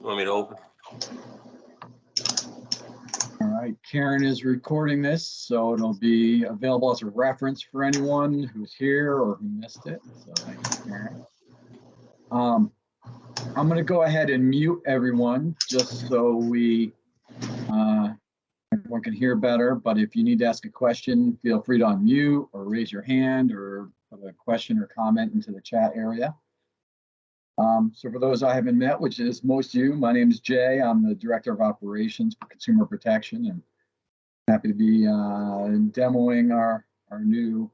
Want me to open? All right, Karen is recording this, so it'll be available as a reference for anyone who's here or who missed it. So thank you, Karen. I'm going to go ahead and mute everyone just so everyone can hear better. But if you need to ask a question, feel free to unmute or raise your hand or put a question or comment into the chat area. So for those I haven't met, which is most of you, my name is Jay. I'm the Director of Operations for Consumer Protection, and happy to be demoing our new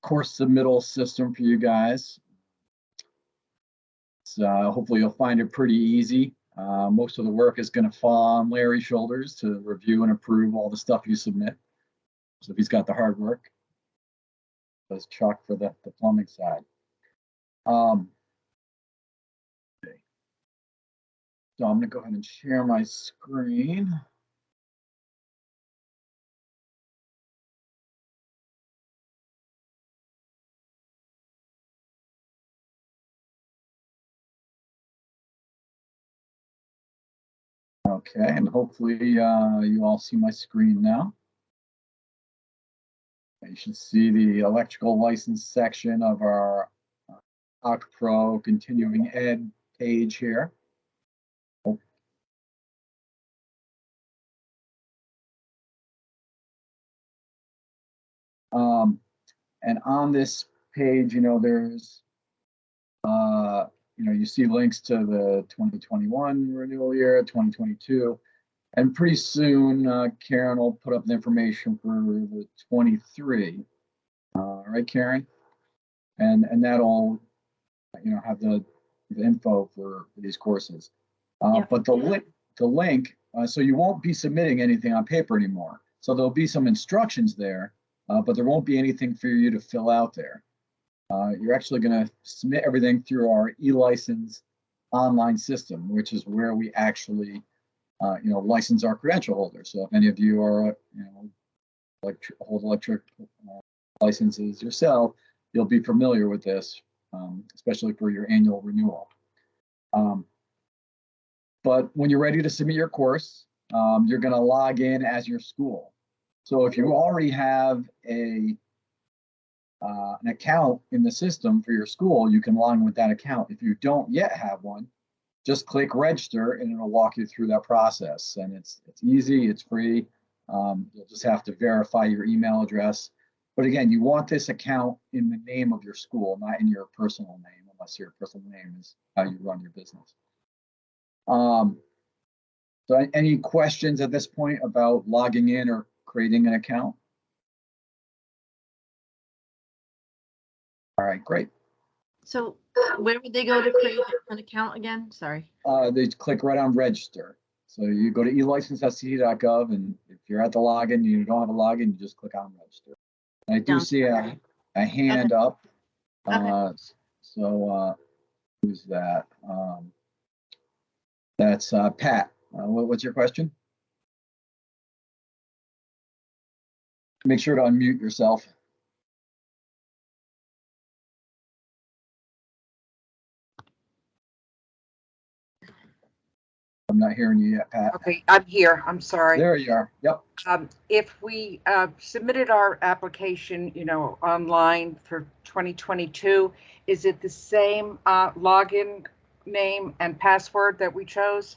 course submittal system for you guys. So hopefully you'll find it pretty easy. Most of the work is going to fall on Larry's shoulders to review and approve all the stuff you submit. So if he's got the hard work, does Chuck for the plumbing side. So I'm going to go ahead and share my screen. Okay, and hopefully you all see my screen now. You should see the electrical license section of our OctPro continuing ed page here. And on this page, there's, you see links to the 2021 renewal year, 2022, and pretty soon Karen will put up the information for the 23. Right, Karen? And that'll, have the info for these courses. Yeah. But the link, so you won't be submitting anything on paper anymore. So there'll be some instructions there. But there won't be anything for you to fill out there. You're actually going to submit everything through our e-license online system, which is where we actually, license our credential holders. So if any of you are, hold electric licenses yourself, you'll be familiar with this, especially for your annual renewal. But when you're ready to submit your course, you're going to log in as your school. So if you already have an account in the system for your school, you can log in with that account. If you don't yet have one, just click register and it'll walk you through that process. And it's easy, it's free. You'll just have to verify your email address. But again, you want this account in the name of your school, not in your personal name, unless your personal name is how you run your business. So any questions at this point about logging in or creating an account? All right, great. So where would they go to create an account again? Sorry. They click right on register. So you go to elicense.ce.gov, and if you're at the login, you don't have a login, you just click on register. And I do see a hand up. Okay. So who's that? That's Pat. What's your question? Make sure to unmute yourself. I'm not hearing you yet, Pat. Okay, I'm here. I'm sorry. There you are. Yep. If we submitted our application, online for 2022, is it the same login name and password that we chose?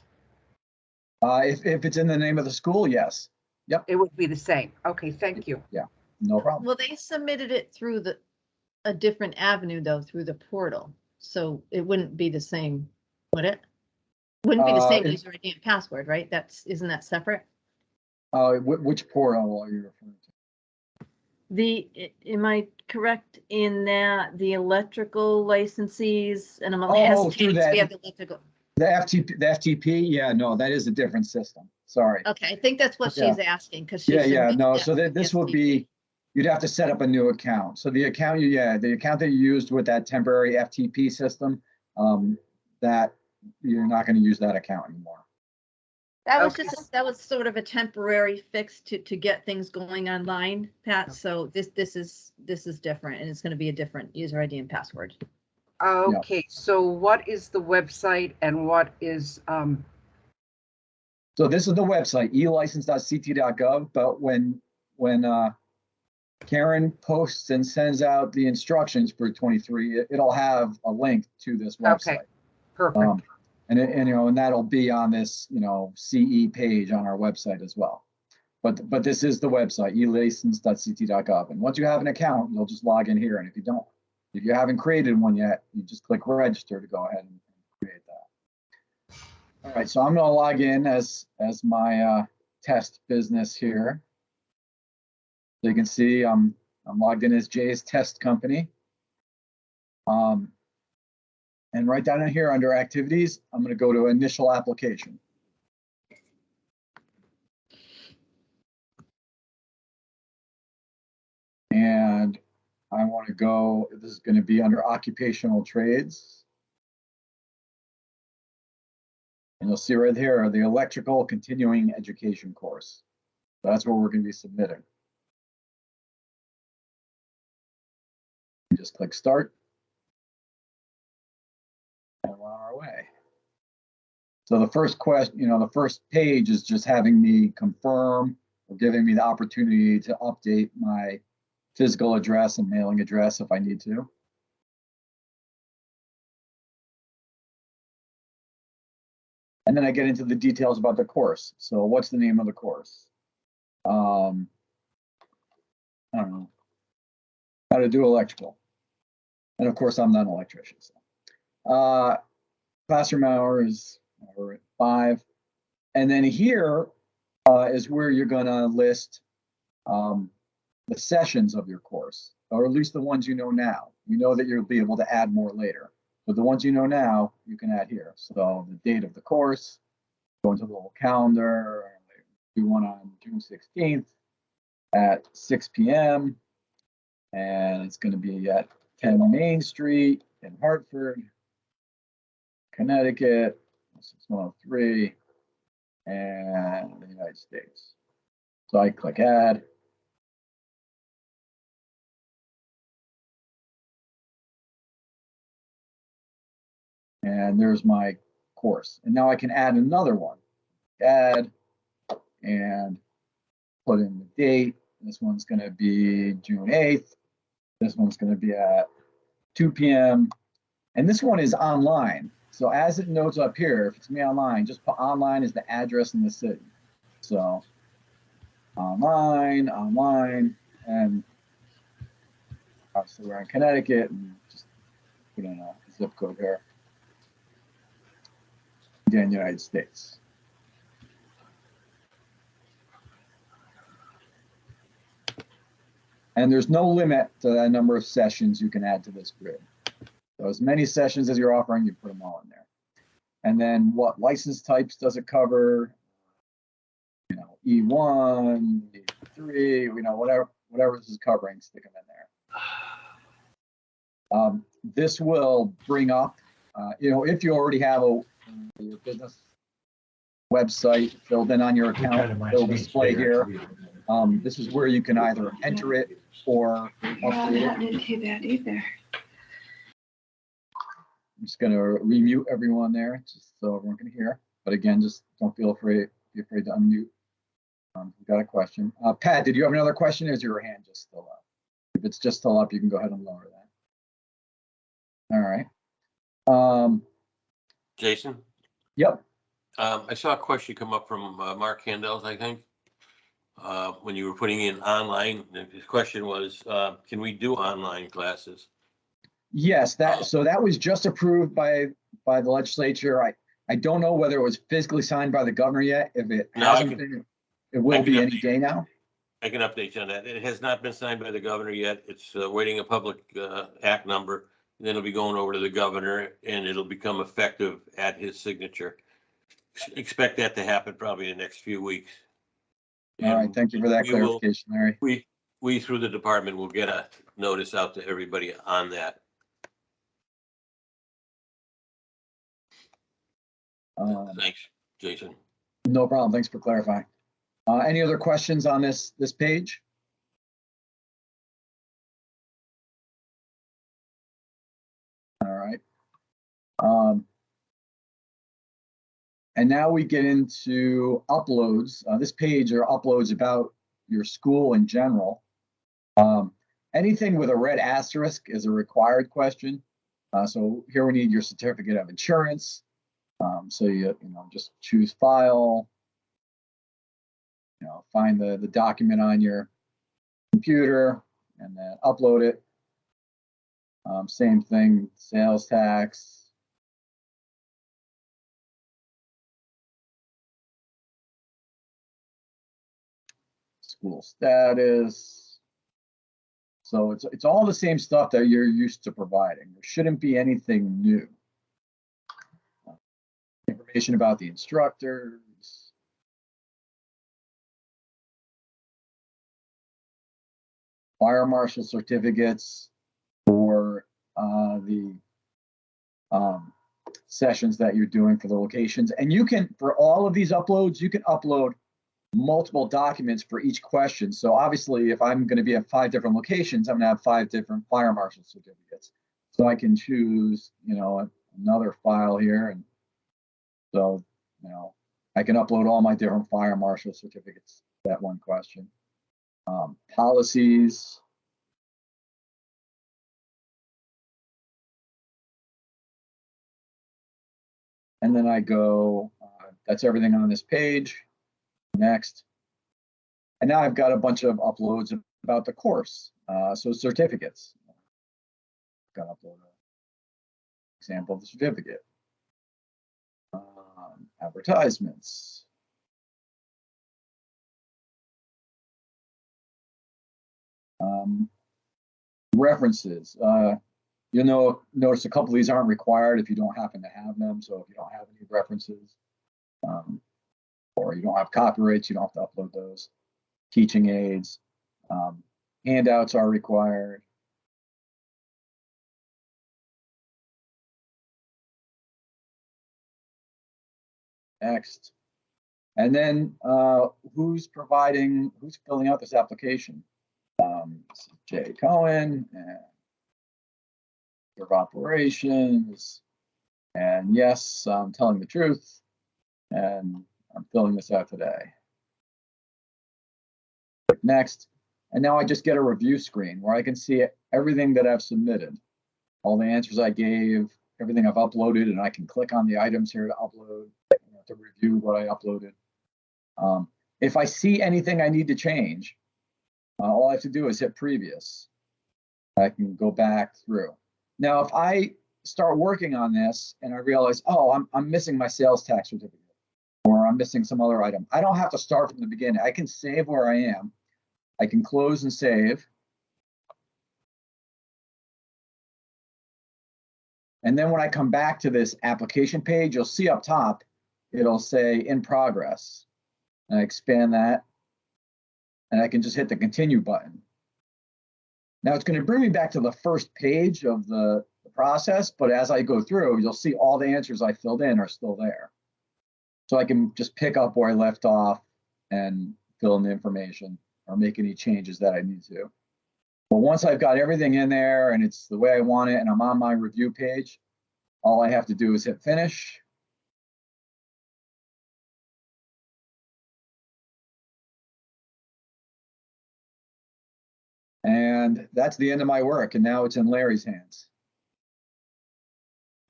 If it's in the name of the school, yes. Yep. It would be the same. Okay, thank you. Yeah, no problem. Well, they submitted it through a different avenue though, through the portal. So it wouldn't be the same, would it? Wouldn't be the same user ID and password, right? Isn't that separate? Which portal are you referring to? Am I correct in that the electrical licensees, and I'm hesitating to be at the electrical. The FTP, yeah, no, that is a different system. Sorry. Okay, I think that's what she's asking, because she no. So this would be, you'd have to set up a new account. So the account that you used with that temporary FTP system, that you're not going to use that account anymore. That was that was sort of a temporary fix to get things going online, Pat. So this is different, and it's going to be a different user ID and password. Okay, so what is the website and what is, So this is the website, elicense.ct.gov, but when Karen posts and sends out the instructions for 23, it'll have a link to this website. okay, perfect. And that'll be on this, CE page on our website as well. But this is the website, elicense.ct.gov. And once you have an account, you'll just log in here. And if you haven't created one yet, you just click register to go ahead and create that. All right, so I'm going to log in as my test business here. So you can see I'm logged in as Jay's Test Company. And right down in here under activities, I'm going to go to initial application. And I want to go, this is going to be under occupational trades. And you'll see right here, the electrical continuing education course. So that's what we're going to be submitting. Just click start. And we're on our way. So the first question, the first page is just having me confirm or giving me the opportunity to update my physical address and mailing address if I need to. And then I get into the details about the course. So what's the name of the course? I don't know, how to do electrical. And of course, I'm not an electrician. So. Classroom hours are at 5. And then here is where you're going to list the sessions of your course, or at least the ones you know now. You know that you'll be able to add more later, but the ones you know now, you can add here. So the date of the course, go into the little calendar, do one on June 16th at 6 p.m. And it's going to be at 10 Main Street in Hartford, Connecticut, 6103, and the United States. So I click add. And there's my course. And now I can add another one. Add and put in the date. This one's going to be June 8th. This one's going to be at 2 p.m. And this one is online. So as it notes up here, if it's me online, just put online as the address in the city. So online, and obviously we're in Connecticut, and just put in a zip code here. Again, United States. And there's no limit to the number of sessions you can add to this grid. So as many sessions as you're offering, you put them all in there. And then what license types does it cover? E1, E3, whatever this is covering, stick them in there. This will bring up, if you already have your business website filled in on your account, it'll display here. This is where you can either enter it or update it. Didn't do that either. I'm just going to remute everyone there, just so everyone can hear. But again, just don't be afraid to unmute. You got a question. Pat, did you have another question, or is your hand just still up? If it's just still up, you can go ahead and lower that. All right. Jason? Yep. I saw a question come up from Mark Handels, I think, when you were putting in online. His question was, can we do online classes? Yes, so that was just approved by the legislature. I don't know whether it was physically signed by the governor yet. If it hasn't been, it will be any day now. I can update you on that. It has not been signed by the governor yet. It's waiting a public act number. Then it'll be going over to the governor, and it'll become effective at his signature. Expect that to happen probably in the next few weeks. All right, thank you for that clarification, Larry. We through the department will get a notice out to everybody on that. Thanks, Jason. No problem. Thanks for clarifying. Any other questions on this page? All right. And now we get into uploads. This page are uploads about your school in general. Anything with a red asterisk is a required question. So here we need your certificate of insurance. So you just choose file, find the document on your computer and then upload it. Same thing, sales tax. School status. So it's all the same stuff that you're used to providing. There shouldn't be anything new. Information about the instructors. Fire marshal certificates for the sessions that you're doing for the locations. And you can, for all of these uploads, you can upload multiple documents for each question. So obviously, if I'm going to be at 5 different locations, I'm going to have 5 different fire marshal certificates. So I can choose, another file here. And so, I can upload all my different fire marshal certificates to that one question. Policies. And then I go, that's everything on this page. Next. And now I've got a bunch of uploads about the course. So certificates. Got to upload an example of the certificate. Advertisements. References. You'll notice a couple of these aren't required if you don't happen to have them. So if you don't have any references, or you don't have copyrights, you don't have to upload those. Teaching aids. Handouts are required. Next. And then who's filling out this application? This is Jay Cohen, and of operations. And yes, I'm telling the truth, and I'm filling this out today. Click next. And now I just get a review screen where I can see everything that I've submitted, all the answers I gave, everything I've uploaded, and I can click on the items here to upload, to review what I uploaded. If I see anything I need to change, all I have to do is hit previous. I can go back through. Now, if I start working on this and I realize, oh, I'm missing my sales tax certificate, or I'm missing some other item, I don't have to start from the beginning. I can save where I am. I can close and save. And then when I come back to this application page, you'll see up top, it'll say in progress. And I expand that, and I can just hit the continue button. Now it's going to bring me back to the first page of the process, but as I go through, you'll see all the answers I filled in are still there. So I can just pick up where I left off and fill in the information or make any changes that I need to. But once I've got everything in there and it's the way I want it and I'm on my review page, all I have to do is hit finish. And that's the end of my work. And now it's in Larry's hands.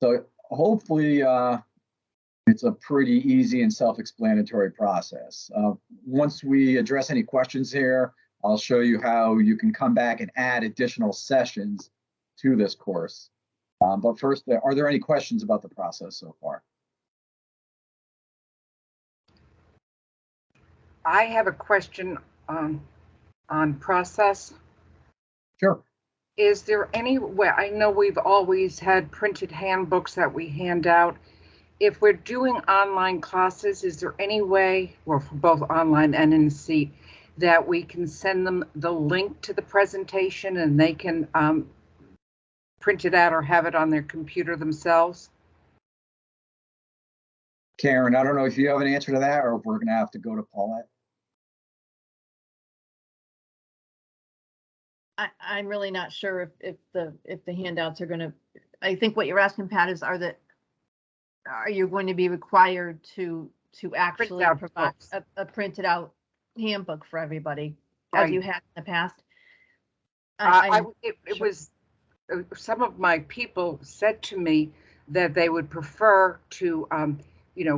So hopefully it's a pretty easy and self-explanatory process. Once we address any questions here, I'll show you how you can come back and add additional sessions to this course. But first, are there any questions about the process so far? I have a question on process. Sure. Is there any way, I know we've always had printed handbooks that we hand out. If we're doing online classes, is there any way, or for both online and in the seat, that we can send them the link to the presentation and they can print it out or have it on their computer themselves? Karen, I don't know if you have an answer to that or if we're going to have to go to Paulette. I'm really not sure if the handouts are going to, I think what you're asking, Pat, is are are you going to be required to actually out provide books. a printed out handbook for everybody, as Right. you had in the past? It was, some of my people said to me that they would prefer to,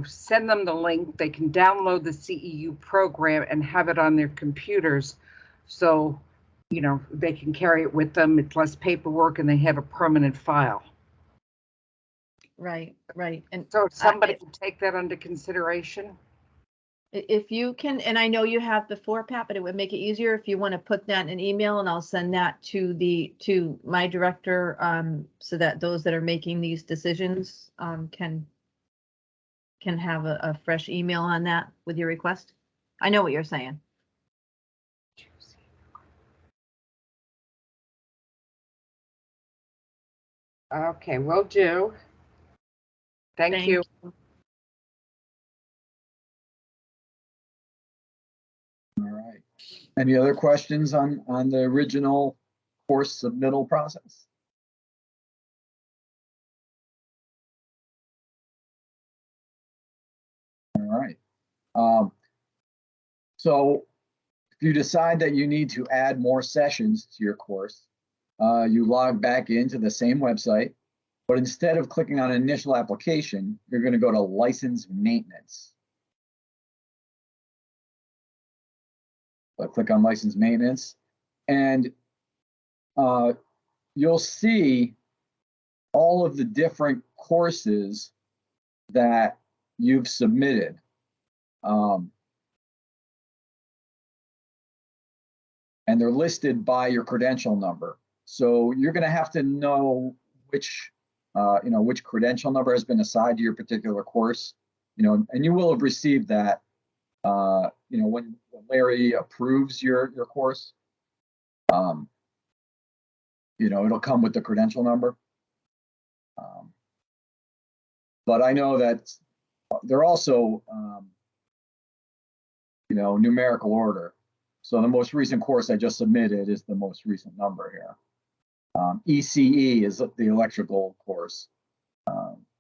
send them the link. They can download the CEU program and have it on their computers. So, they can carry it with them. It's less paperwork and they have a permanent file. Right. And So somebody can take that under consideration. if you can, and I know you have before, Pat, but it would make it easier if you want to put that in an email, and I'll send that to my director, so that those that are making these decisions can have a fresh email on that with your request. I know what you're saying. Okay, will do. Thank you. All right. Any other questions on the original course submittal process? All right. So if you decide that you need to add more sessions to your course, you log back into the same website, but instead of clicking on initial application, you're going to go to license maintenance. So click on license maintenance, and you'll see all of the different courses that you've submitted. And they're listed by your credential number. So you're going to have to know which credential number has been assigned to your particular course, and you will have received that, when Larry approves your course, it'll come with the credential number. But I know that they're also, numerical order. So the most recent course I just submitted is the most recent number here. ECE is the electrical course.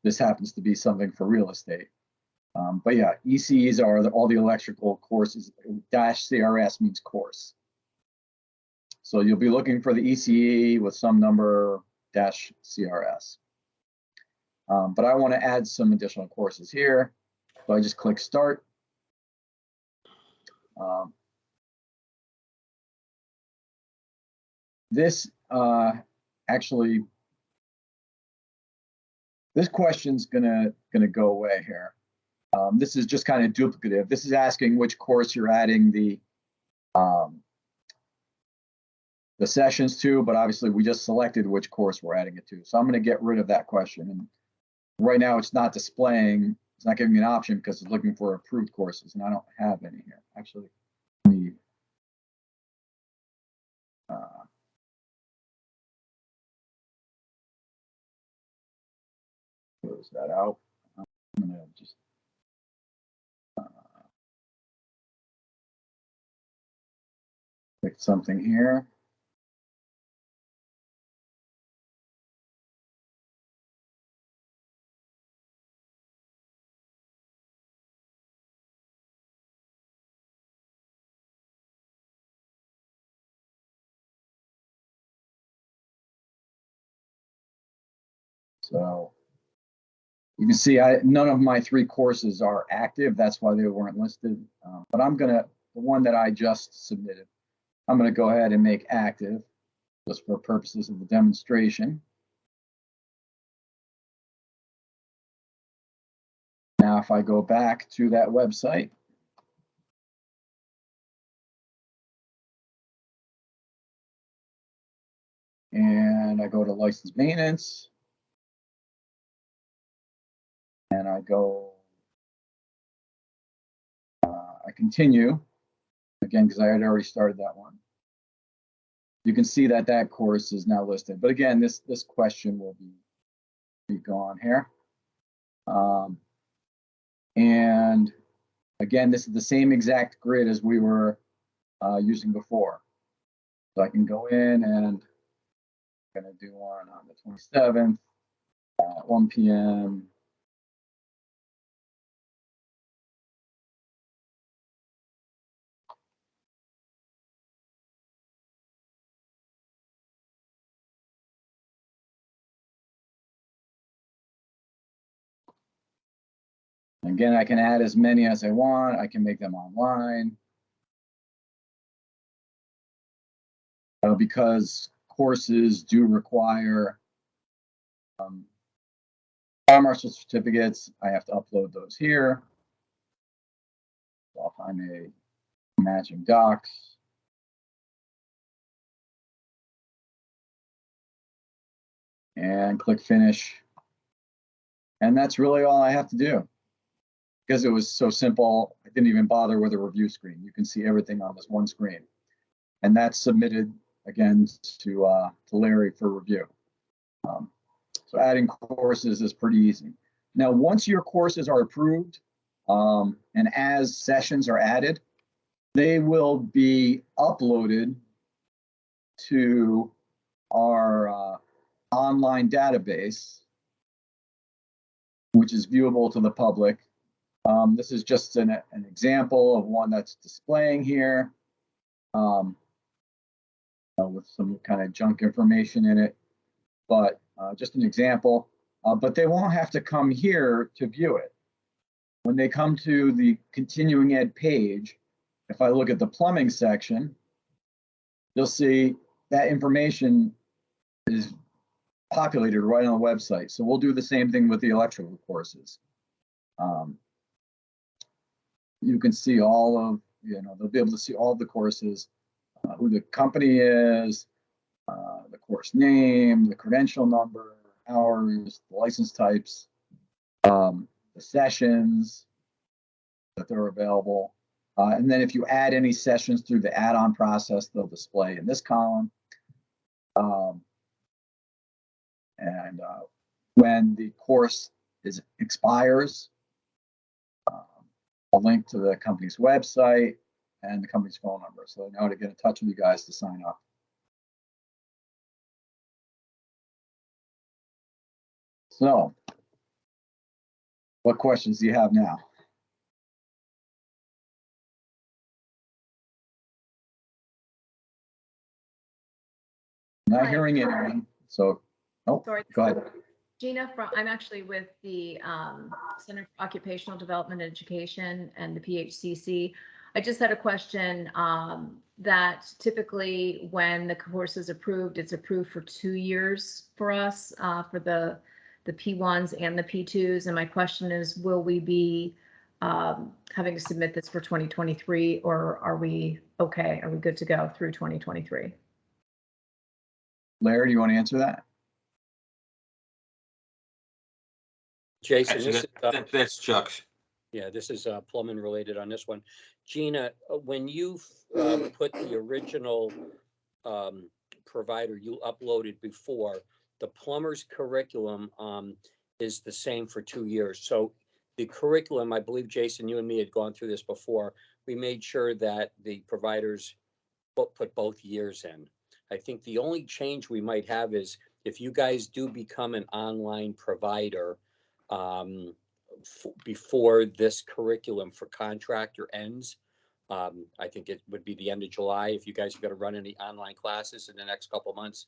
This happens to be something for real estate. But yeah, ECEs are all the electrical courses. -CRS means course. So you'll be looking for the ECE with some number -CRS. But I want to add some additional courses here. So I just click start. This question's gonna go away here. This is just kind of duplicative. This is asking which course you're adding the sessions to, but obviously we just selected which course we're adding it to. So I'm going to get rid of that question. And right now it's not displaying, it's not giving me an option because it's looking for approved courses, and I don't have any here. Actually, let me close that out. I'm going to just pick something here. So you can see none of my 3 courses are active. That's why they weren't listed. But the one that I just submitted, I'm going to go ahead and make active just for purposes of the demonstration. Now, if I go back to that website, and I go to license maintenance, and I go, I continue, again, because I had already started that one. You can see that course is now listed. But again, this question will be gone here. And again, this is the same exact grid as we were using before. So I can go in and I'm going to do one on the 27th at 1 p.m. Again, I can add as many as I want. I can make them online. Because courses do require fire marshal certificates, I have to upload those here. So I'll find a matching docs. And click finish. And that's really all I have to do. Because it was so simple, I didn't even bother with a review screen. You can see everything on this one screen. And that's submitted again to Larry for review. So adding courses is pretty easy. Now, once your courses are approved and as sessions are added, they will be uploaded to our online database, which is viewable to the public. This is just an example of one that's displaying here with some kind of junk information in it, but just an example. But they won't have to come here to view it. When they come to the continuing ed page, if I look at the plumbing section, you'll see that information is populated right on the website. So we'll do the same thing with the electrical courses. You can see all of, they'll be able to see all of the courses, who the company is, the course name, the credential number, hours, the license types, the sessions that they're available. And then if you add any sessions through the add-on process, they'll display in this column. When the course expires, a link to the company's website and the company's phone number. So they know how to get in touch with you guys to sign up. So, what questions do you have now? Not hearing anyone, so, oh, Sorry. go ahead. Gina, I'm actually with the Center for Occupational Development and Education and the PHCC. I just had a question that typically when the course is approved, it's approved for 2 years for us, for the P1s and the P2s. And my question is, will we be having to submit this for 2023, or are we okay? Are we good to go through 2023? Larry, do you want to answer that? Jason, Actually, that's Chuck's. yeah, this is plumbing related on this one. Gina, when you put the original provider you uploaded before, the plumber's curriculum is the same for 2 years. So the curriculum, I believe, Jason, you and me had gone through this before. We made sure that the providers put both years in. I think the only change we might have is if you guys do become an online provider before this curriculum for contractor ends, I think it would be the end of July. If you guys are going to run any online classes in the next couple of months,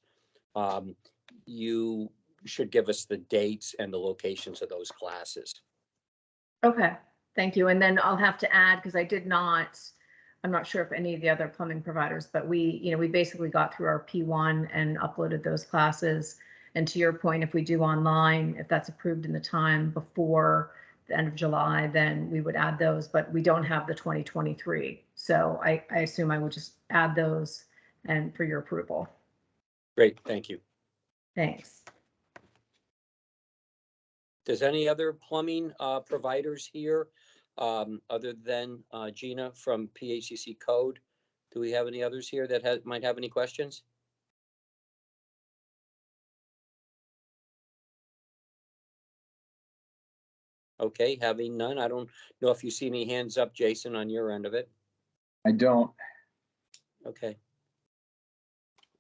you should give us the dates and the locations of those classes. Okay, thank you. And then I'll have to add, because I'm not sure if any of the other plumbing providers, but we basically got through our P1 and uploaded those classes. And to your point, if we do online, if that's approved in the time before the end of July, then we would add those, but we don't have the 2023. So I assume I will just add those and for your approval. Great, thank you. Thanks. Does any other plumbing providers here, other than Gina from PHCC Code? Do we have any others here that might have any questions? Okay, having none, I don't know if you see any hands up, Jason, on your end of it. I don't. Okay.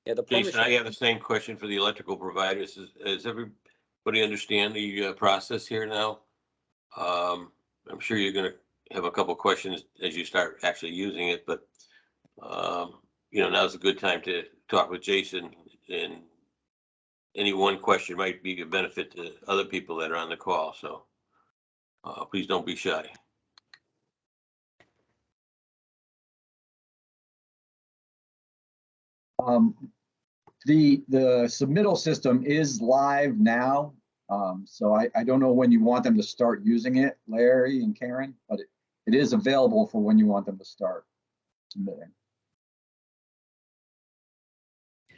Yeah, the Jason, I have the same question for the electrical providers. Does everybody understand the process here now? I'm sure you're going to have a couple questions as you start actually using it, but now's a good time to talk with Jason, and any one question might be a benefit to other people that are on the call. So Please don't be shy. The submittal system is live now. So I don't know when you want them to start using it, Larry and Karen, but it is available for when you want them to start submitting.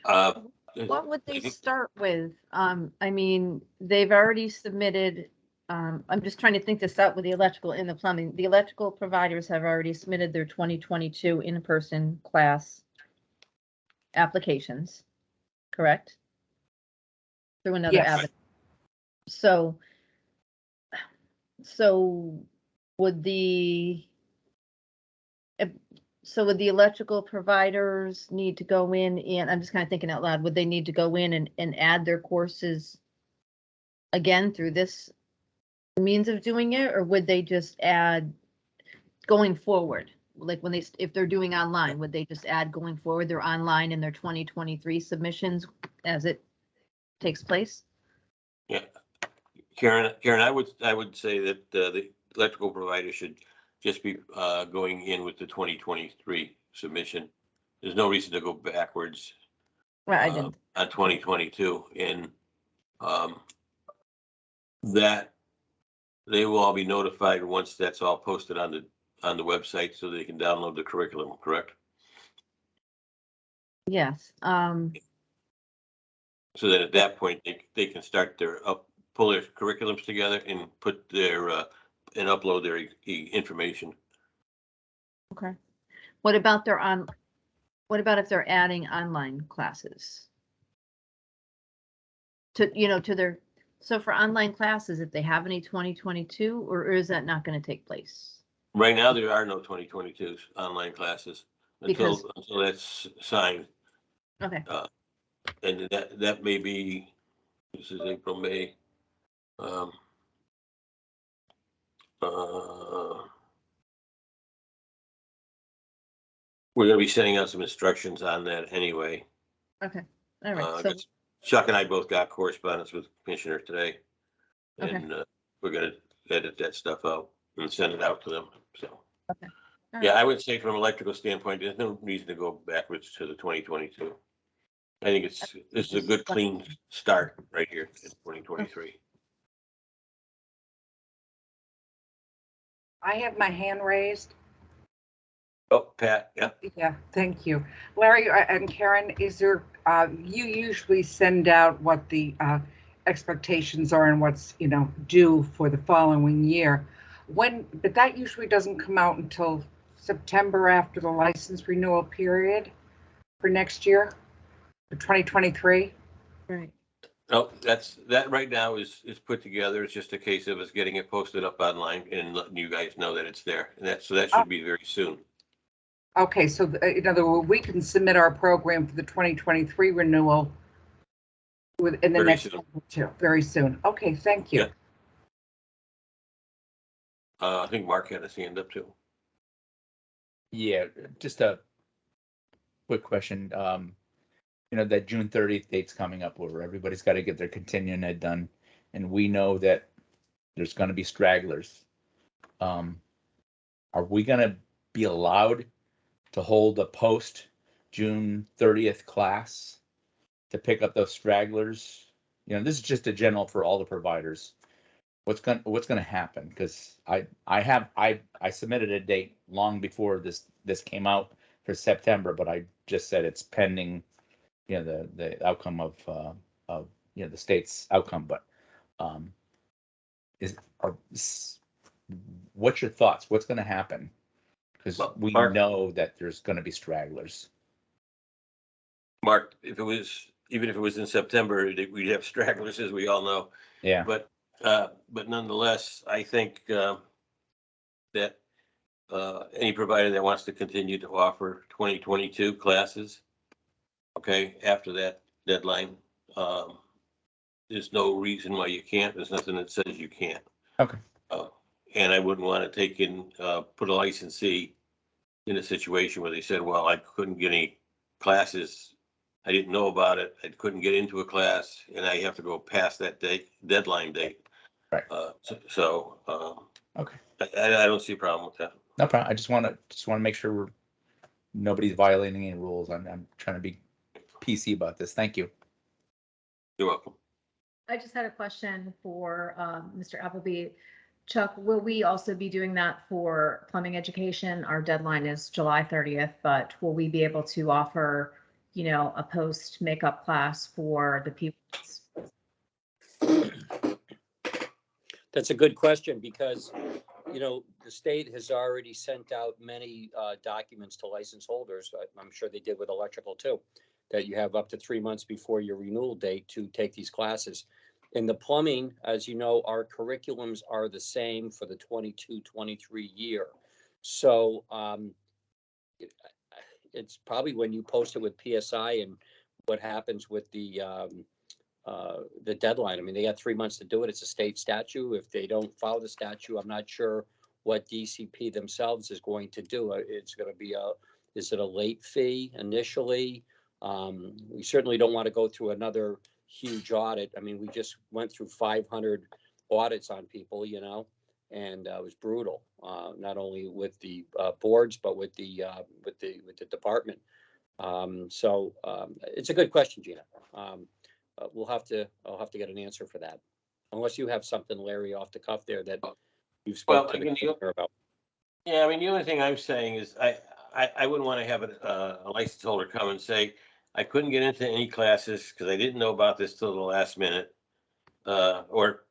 What would they start with? I mean, they've already submitted, I'm just trying to think this out with the electrical and the plumbing. The electrical providers have already submitted their 2022 in-person class applications, correct? Through another Yes. avenue. So would the electrical providers need to go in and, I'm just kind of thinking out loud, would they need to go in and add their courses again through this means of doing it, or would they just add going forward? Like when if they're doing online, would they just add going forward their online in their 2023 submissions as it takes place? Yeah, Karen, I would say that the electrical provider should just be going in with the 2023 submission. There's no reason to go backwards Right, I didn't. on 2022, and that they will all be notified once that's all posted on the website, so they can download the curriculum. Correct? Yes. So that at that point they can start pull their curriculums together and put their and upload their information. Okay. What about what about if they're adding online classes? To their, so for online classes, if they have any 2022, or is that not going to take place? Right now, there are no 2022 online classes until that's signed. Okay. And that may be, this is April, May. We're going to be sending out some instructions on that anyway. Okay. All right. So Chuck and I both got correspondence with the commissioner today. Okay. And we're going to edit that stuff out and send it out to them. So, Okay. All yeah, right. I would say from an electrical standpoint, there's no reason to go backwards to the 2022. I think this is a good clean start right here in 2023. I have my hand raised. Oh, Pat, yeah. Yeah, thank you. Larry and Karen, is there, you usually send out what the expectations are and what's, due for the following year. But that usually doesn't come out until September after the license renewal period for next year, for 2023. Right. Oh, that right now is put together. It's just a case of us getting it posted up online and letting you guys know that it's there. And that should be very soon. Okay, so in other words, we can submit our program for the 2023 renewal in the next month or two, very soon. Okay, thank you. Yeah. I think Mark had his hand up too. Yeah, just a quick question. That June 30th date's coming up where everybody's got to get their continuing ed done. And we know that there's going to be stragglers. Are we going to be allowed to hold a post June 30th class to pick up those stragglers? This is just a general for all the providers. What's going to happen? Because I submitted a date long before this came out for September, but I just said it's pending, the outcome of the state's outcome. But what's your thoughts? What's going to happen? Because we know that there's going to be stragglers. Mark, even if it was in September, we'd have stragglers, as we all know. Yeah. But nonetheless, I think that any provider that wants to continue to offer 2022 classes, okay, after that deadline, there's no reason why you can't. There's nothing that says you can't. Okay. And I wouldn't want to put a licensee in a situation where they said, well, I couldn't get any classes. I didn't know about it. I couldn't get into a class and I have to go past that deadline date. Right. Okay. Okay. I don't see a problem with that. No problem. I just want to make sure nobody's violating any rules. I'm trying to be PC about this. Thank you. You're welcome. I just had a question for Mr. Appleby. Chuck, will we also be doing that for plumbing education? Our deadline is July 30th, but will we be able to offer, a post makeup class for the pupils? That's a good question because, the state has already sent out many documents to license holders. I'm sure they did with electrical too, that you have up to 3 months before your renewal date to take these classes. In the plumbing, as you know, our curriculums are the same for the 22-23 year. So it's probably when you post it with PSI and what happens with the deadline. I mean, they got 3 months to do it. It's a state statute. If they don't follow the statute, I'm not sure what DCP themselves is going to do. It's going to be is it a late fee initially? We certainly don't want to go through another huge audit. I mean, we just went through 500 audits on people, and it was brutal. Not only with the boards, but with the department. So it's a good question, Gina. I'll have to get an answer for that, unless you have something, Larry, off the cuff there that you've spoken to the commissioner about. Yeah, I mean, the only thing I'm saying is I wouldn't want to have a license holder come and say, I couldn't get into any classes because I didn't know about this till the last minute, or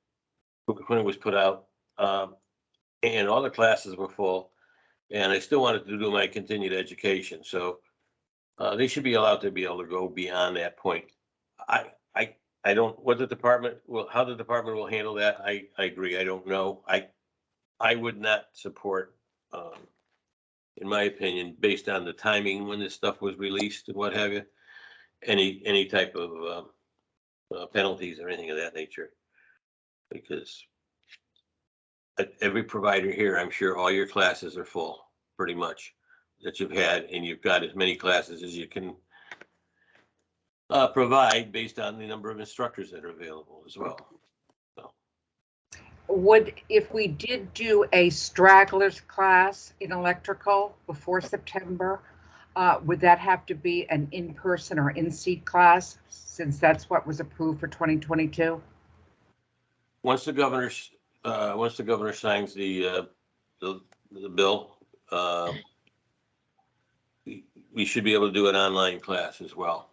when it was put out, and all the classes were full, and I still wanted to do my continued education. So they should be allowed to be able to go beyond that point. I don't, how the department will handle that, I agree. I don't know. I would not support, in my opinion, based on the timing when this stuff was released and what have you, any type of penalties or anything of that nature. Because every provider here, I'm sure all your classes are full, pretty much, that you've had, and you've got as many classes as you can provide based on the number of instructors that are available as well. If we did do a stragglers class in electrical before September, would that have to be an in-person or in-seat class, since that's what was approved for 2022? Once the governor signs the bill, we should be able to do an online class as well.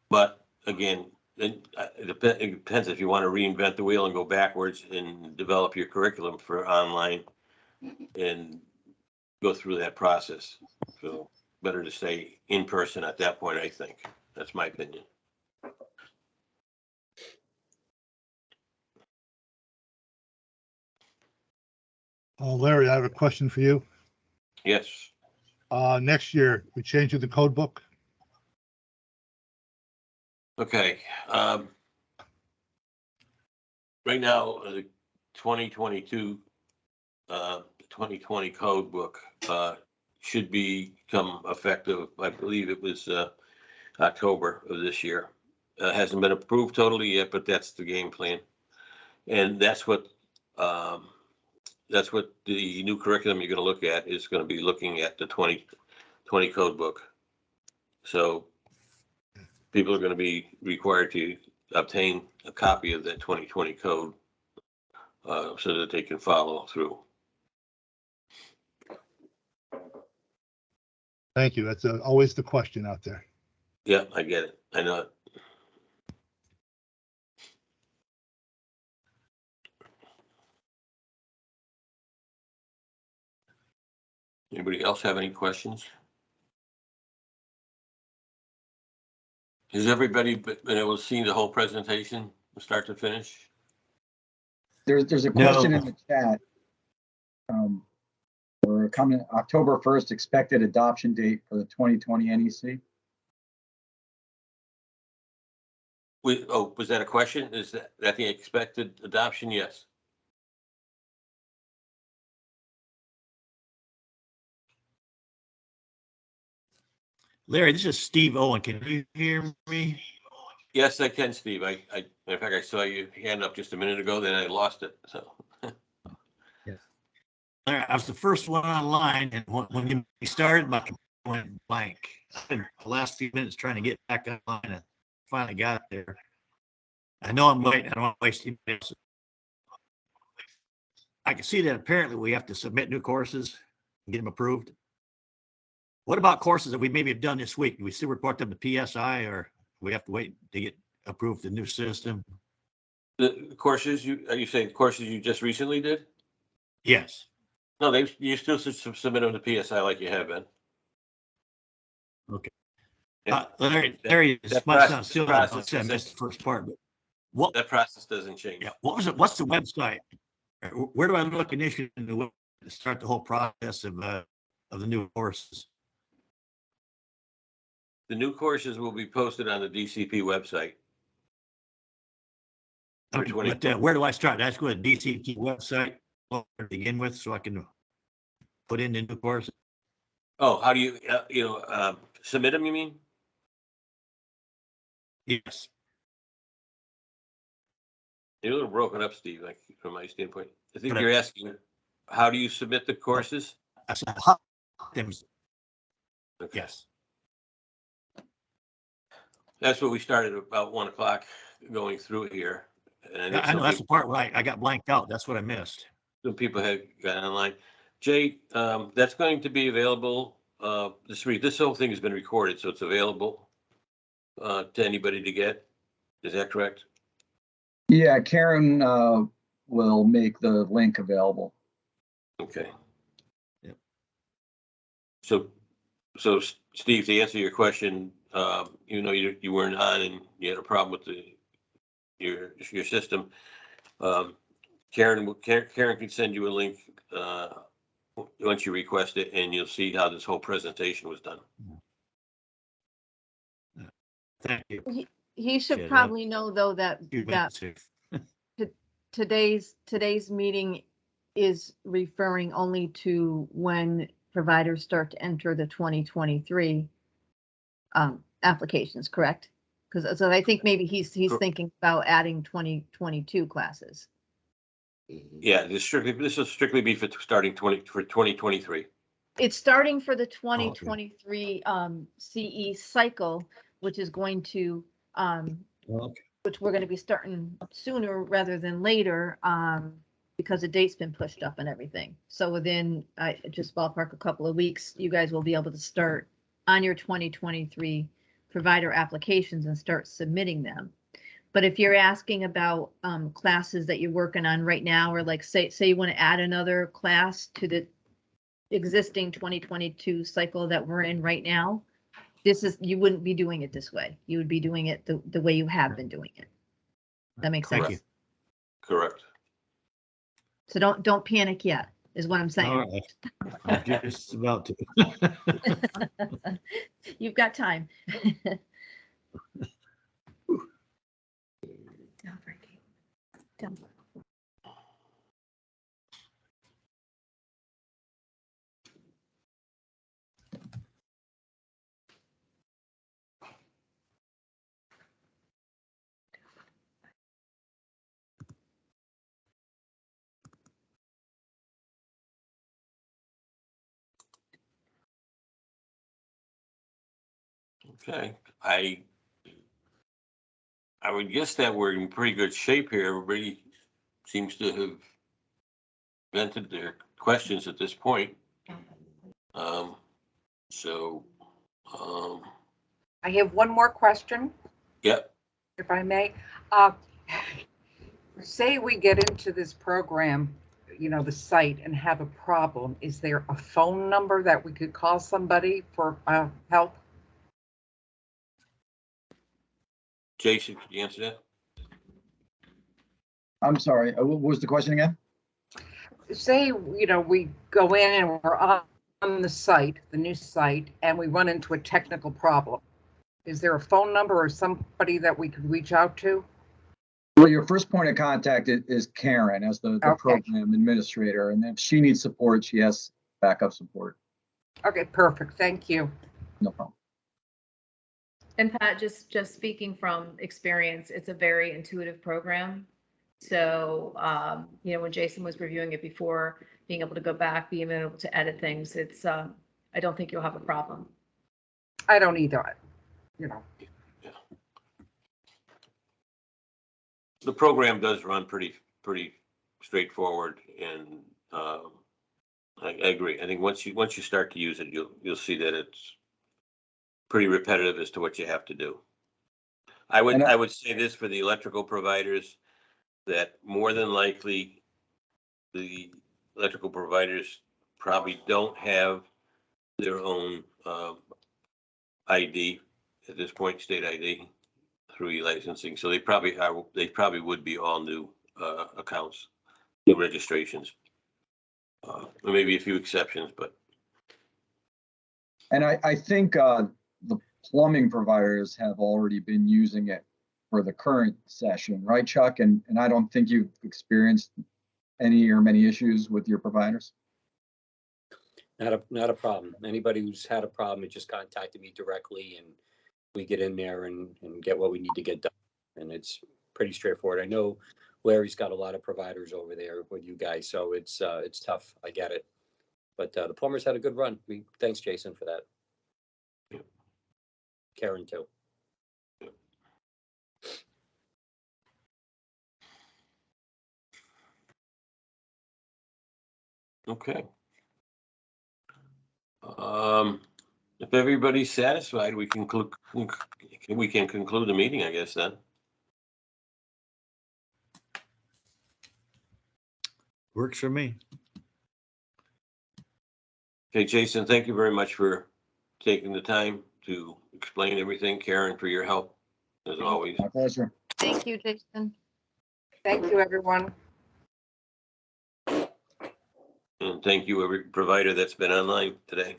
But again, it depends if you want to reinvent the wheel and go backwards and develop your curriculum for online and go through that process. So better to stay in person at that point, I think. That's my opinion. Larry, I have a question for you. Yes. Next year, we change to the code book. Okay. Right now, the 2022, 2020 code book should become effective. I believe it was October of this year. Hasn't been approved totally yet, but that's the game plan. And that's what the new curriculum you're going to look at is going to be looking at the 2020 code book. So people are going to be required to obtain a copy of that 2020 code so that they can follow through. Thank you. That's always the question out there. Yeah, I get it. I know it. Anybody else have any questions? Has everybody been able to see the whole presentation from start to finish? There's a question in the chat. We're coming October 1st, expected adoption date for the 2020 NEC. Was that a question? Is that the expected adoption? Yes. Larry, this is Steve Owen. Can you hear me? Yes, I can, Steve. I In fact, I saw you hand up just a minute ago, then I lost it, so. I was the first one online, and when you started, my computer went blank. I spent the last few minutes trying to get back online and finally got there. I know I'm late. I don't want to waste any minutes. I can see that apparently we have to submit new courses and get them approved. What about courses that we maybe have done this week? Do we still report them to PSI, or we have to wait to get approved the new system? The courses, are you saying courses you just recently did? Yes. No, you still submit them to PSI like you have been. Okay. Yeah. Larry, this That might process- sound silly. process I missed doesn't- the first part, but what? That process doesn't change. Yeah. What was it? What's the website? Where do I look initially to start the whole process of the new courses? The new courses will be posted on the DCP website. For 20. But where do I start? That's go to the DCT website to begin with, so I can put in the new course. Oh, how do you, submit them, you mean? Yes. You're a little broken up, Steve, like from my standpoint. I think But you're asking, how do you submit the courses? I said, Okay. yes. That's what we started about 1 o'clock going through here. And I think I know that's the part where I got blanked out. That's what I missed. some people had got online. Jay, that's going to be available this week. This whole thing has been recorded, so it's available to anybody to get. Is that correct? Yeah, Karen will make the link available. Okay. Yep. So Steve, to answer your question, you know, you weren't on and you had a problem with your system. Karen can send you a link once you request it, and you'll see how this whole presentation was done. Thank you. He should Yeah, that- probably know, though, that today's meeting is referring only to when providers start to enter the 2023 applications, correct? Because so I think maybe he's thinking about adding 2022 classes. Yeah, this will strictly be for starting 2023. It's starting for the 2023 CE cycle, which is going to which we're going to be starting sooner rather than later, because the date's been pushed up and everything. So within just ballpark a couple of weeks, you guys will be able to start on your 2023 provider applications and start submitting them. But if you're asking about classes that you're working on right now, or like say you want to add another class to the existing 2022 cycle that we're in right now, you wouldn't be doing it this way. You would be doing it the way you have been doing it. That makes sense? Thank you. Correct. So don't panic yet, is what I'm All saying. right. I'm just about to. You've got time. Don't. Okay, I would guess that we're in pretty good shape here. Everybody seems to have vented their questions at this point. I have one more question, Yep. if I may. Say we get into this program, the site, and have a problem. Is there a phone number that we could call somebody for help? Jason, could you answer that? I'm sorry, what was the question again? Say, we go in and we're on the site, the new site, and we run into a technical problem. Is there a phone number or somebody that we could reach out to? Well, your first point of contact is Karen as the Okay. program administrator, and if she needs support, she has backup support. Okay, perfect. Thank you. No problem. And Pat, just speaking from experience, it's a very intuitive program. So, you know, when Jason was reviewing it before, being able to go back, being able to edit things, it's, I don't think you'll have a problem. I don't either, you know. The program does run pretty straightforward, and I agree. I think once you start to use it, you'll see that it's pretty repetitive as to what you have to do. I would say this for the electrical providers, that more than likely the electrical providers probably don't have their own ID at this point, state ID through e-licensing. So they probably would be all new accounts, new registrations. Maybe a few exceptions, but. And I think the plumbing providers have already been using it for the current session, right, Chuck? And I don't think you've experienced any or many issues with your providers. Not a problem. Anybody who's had a problem, it just contacted me directly, and we get in there and get what we need to get done. And it's pretty straightforward. I know Larry's got a lot of providers over there with you guys, so it's tough. I get it. But the plumbers had a good run. Thanks, Jason, for that. Karen too. Okay. If everybody's satisfied, we can conclude the meeting, I guess, then. Works for me. Okay, Jason, thank you very much for taking the time to explain everything. Karen, for your help, as always. My pleasure. Thank you, Jason. Thank you, everyone. And thank you, every provider that's been online today.